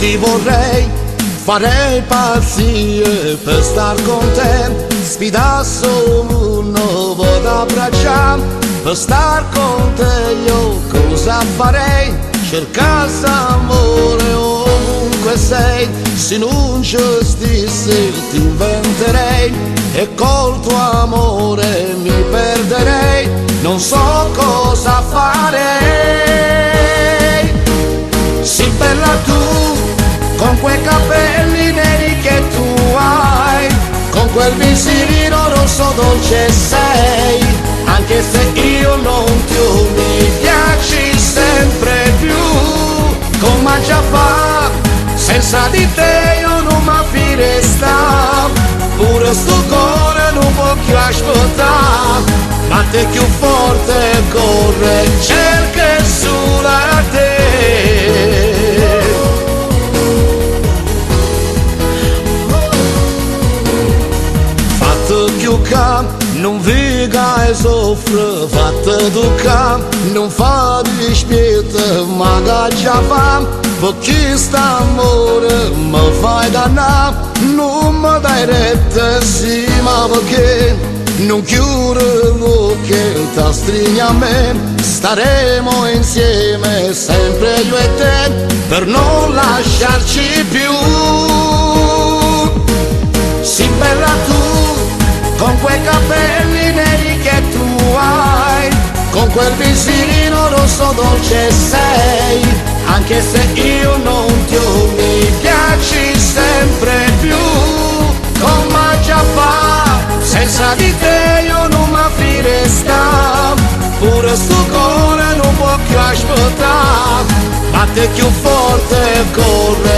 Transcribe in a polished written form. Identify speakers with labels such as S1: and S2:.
S1: ti vorrei, farei pazzie per star con te. Sfidassi uno, vado a abbracciare, per star con te io cosa farei? Cercassi amore ovunque sei, se non ci stessi ti inventerei e col tuo amore mi perderei, non so cosa farei. Sì bella tu, con quei capelli neri che tu hai, con quel visino rosso dolce sei, anche se io non ti ho, mi piaci sempre più. Come già fa, senza di te io non mi firesta, pure sto cuore non può più aspettare, batte più forte, corre, cerca sulla te. Fatto più che non viga e soffre, fatta duca, non fa dispetto, ma già fa, perché sta amore mi fai dannare, non mi dai retta, sì, ma perché non chiude l'occhio, ti stringi a me, staremo insieme sempre io e te, per non lasciarci più. Sì bella tu, con quei capelli neri che tu hai, con quel visino rosso dolce sei, anche se io non ti ho, mi piaci sempre più. Come già fa, senza di te io non mi firesta, pure sto cuore non può più aspettare, batte più forte, corre,